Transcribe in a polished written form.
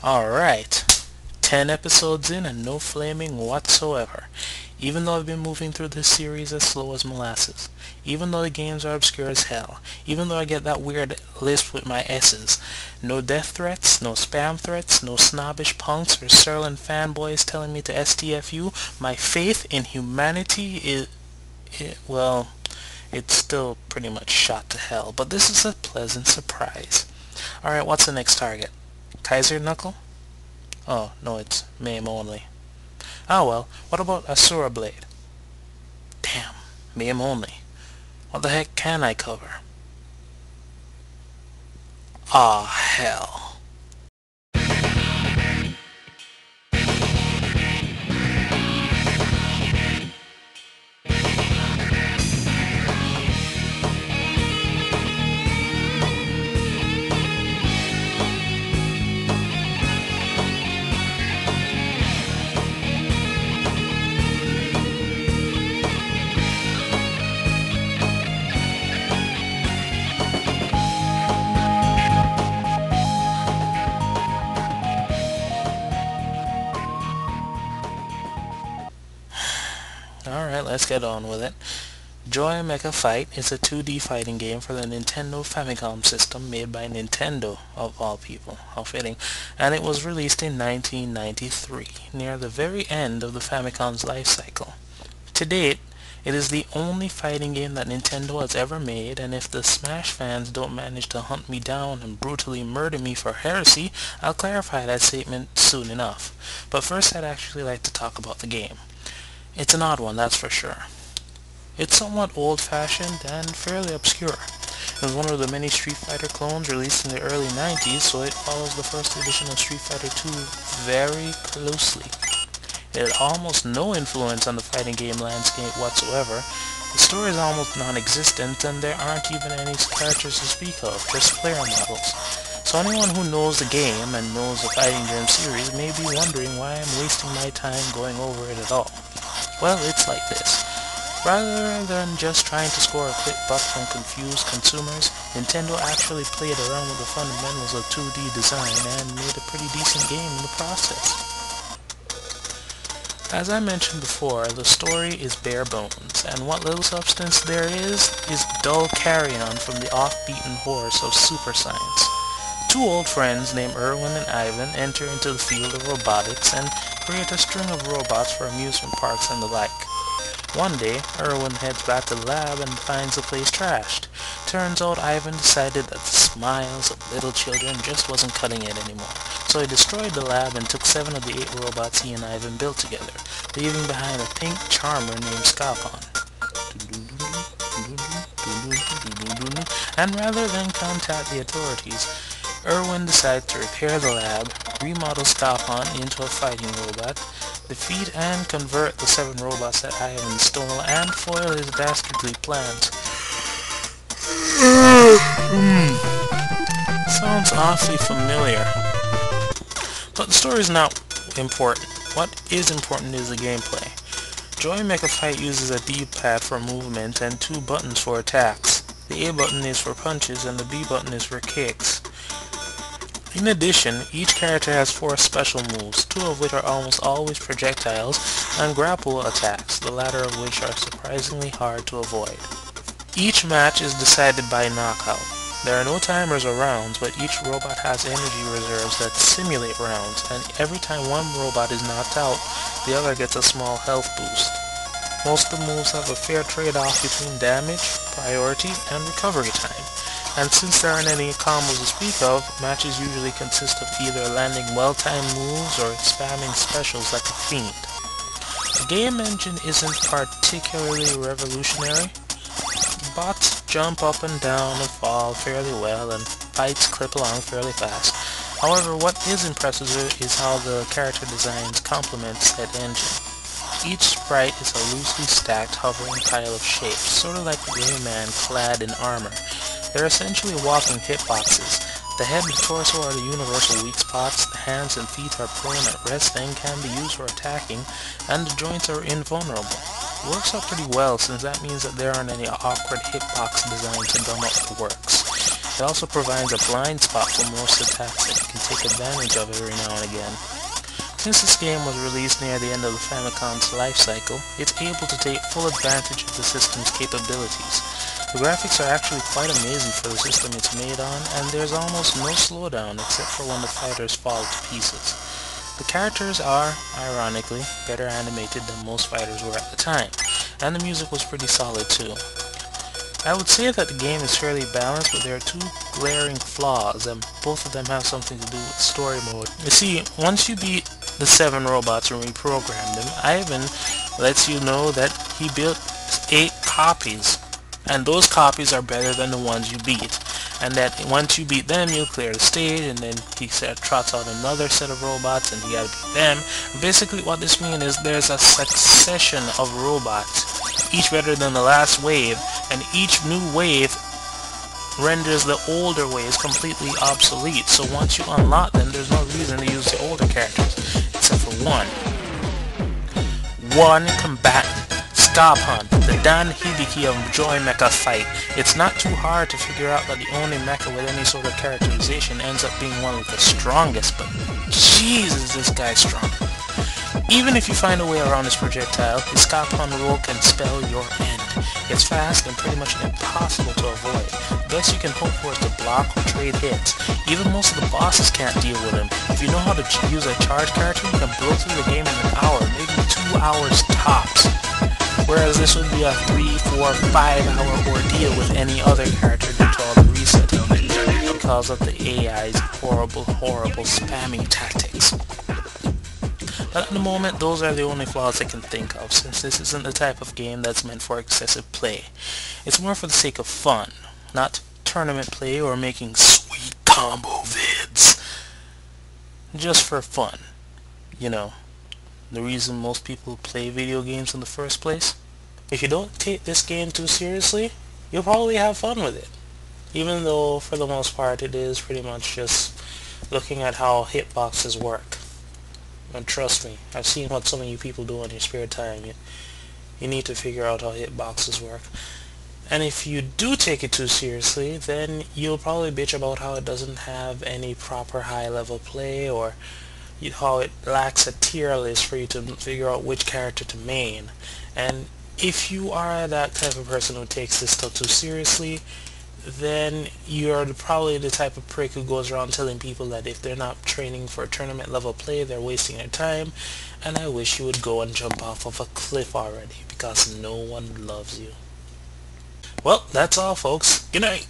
Alright, 10 episodes in and no flaming whatsoever. Even though I've been moving through this series as slow as molasses. Even though the games are obscure as hell. Even though I get that weird list with my S's. No death threats, no spam threats, no snobbish punks or surly fanboys telling me to STFU. My faith in humanity well, it's still pretty much shot to hell. But this is a pleasant surprise. Alright, what's the next target? Kaiser Knuckle? Oh, no, it's MAME only. Ah well, what about Asura Blade? Damn, MAME only. What the heck can I cover? Ah, hell. Alright, let's get on with it. Joy Mecha Fight is a 2D fighting game for the Nintendo Famicom system made by Nintendo, of all people, how fitting, and it was released in 1993, near the very end of the Famicom's life cycle. To date, it is the only fighting game that Nintendo has ever made, and if the Smash fans don't manage to hunt me down and brutally murder me for heresy, I'll clarify that statement soon enough. But first I'd actually like to talk about the game. It's an odd one, that's for sure. It's somewhat old-fashioned and fairly obscure. It was one of the many Street Fighter clones released in the early 90s, so it follows the first edition of Street Fighter 2 very closely. It had almost no influence on the fighting game landscape whatsoever. The story is almost non-existent, and there aren't even any characters to speak of, just player models. So anyone who knows the game and knows the Fighting Game series may be wondering why I'm wasting my time going over it at all. Well, it's like this. Rather than just trying to score a quick buck from confused consumers, Nintendo actually played around with the fundamentals of 2D design and made a pretty decent game in the process. As I mentioned before, the story is bare bones, and what little substance there is dull carry-on from the off-beaten horse of super science. Two old friends named Erwin and Ivan enter into the field of robotics and create a string of robots for amusement parks and the like. One day, Erwin heads back to the lab and finds the place trashed. Turns out Ivan decided that the smiles of little children just wasn't cutting it anymore. So he destroyed the lab and took 7 of the 8 robots he and Ivan built together, leaving behind a pink charmer named Scarpon. And rather than contact the authorities, Erwin decides to repair the lab, remodel Scarpon into a fighting robot, defeat and convert the 7 robots that Ivan stole, and foil his dastardly plans. Sounds awfully familiar. But the story is not important. What is important is the gameplay. Joy Mecha Fight uses a D-pad for movement and 2 buttons for attacks. The A button is for punches and the B button is for kicks. In addition, each character has 4 special moves, 2 of which are almost always projectiles, and grapple attacks, the latter of which are surprisingly hard to avoid. Each match is decided by knockout. There are no timers or rounds, but each robot has energy reserves that simulate rounds, and every time one robot is knocked out, the other gets a small health boost. Most of the moves have a fair trade-off between damage, priority, and recovery time. And since there aren't any combos to speak of, matches usually consist of either landing well-timed moves or spamming specials like a fiend. The game engine isn't particularly revolutionary. Bots jump up and down and fall fairly well, and fights clip along fairly fast. However, what is impressive is how the character designs complement said engine. Each sprite is a loosely stacked hovering pile of shapes, sort of like a gray man clad in armor. They're essentially walking hitboxes. The head and torso are the universal weak spots, the hands and feet are prone at rest and can be used for attacking, and the joints are invulnerable. It works out pretty well since that means that there aren't any awkward hitbox designs to gum up the works. It also provides a blind spot for most attacks that you can take advantage of every now and again. Since this game was released near the end of the Famicom's life cycle, it's able to take full advantage of the system's capabilities. The graphics are actually quite amazing for the system it's made on, and there's almost no slowdown except for when the fighters fall to pieces. The characters are, ironically, better animated than most fighters were at the time, and the music was pretty solid too. I would say that the game is fairly balanced, but there are two glaring flaws, and both of them have something to do with story mode. You see, once you beat the 7 robots and reprogram them, Ivan lets you know that he built 8 copies, and those copies are better than the ones you beat, and that once you beat them you'll clear the stage, and then he trots out another set of robots and you gotta beat them. Basically what this means is there's a succession of robots, each better than the last wave, and each new wave renders the older waves completely obsolete. So once you unlock them, there's no reason to use the older characters, except for one combatant, Scarpon, the Dan Hibiki of Joy Mecha Fight. It's not too hard to figure out that the only mecha with any sort of characterization ends up being one of the strongest, but Jesus, this guy's strong. Even if you find a way around this projectile, his Scarpon roll can spell your end. It's fast and pretty much impossible to avoid. The best you can hope for is to block or trade hits. Even most of the bosses can't deal with him. If you know how to use a charge character, you can blow through the game in an hour, maybe 2 hours tops. Whereas this would be a 3, 4, 5 hour ordeal with any other character due to all the resetting because of the AI's horrible spamming tactics. But at the moment, those are the only flaws I can think of, since this isn't the type of game that's meant for excessive play. It's more for the sake of fun, not tournament play or making sweet combo vids. Just for fun. You know, the reason most people play video games in the first place. If you don't take this game too seriously, you'll probably have fun with it. Even though, for the most part, it is pretty much just looking at how hitboxes work. And trust me, I've seen what some of you people do in your spare time. You need to figure out how hitboxes work. And if you do take it too seriously, then you'll probably bitch about how it doesn't have any proper high-level play, or how it lacks a tier list for you to figure out which character to main. And if you are that type of person who takes this stuff too seriously, then you're probably the type of prick who goes around telling people that if they're not training for tournament level play, they're wasting their time, and I wish you would go and jump off of a cliff already, because no one loves you. Well, that's all folks. Good night.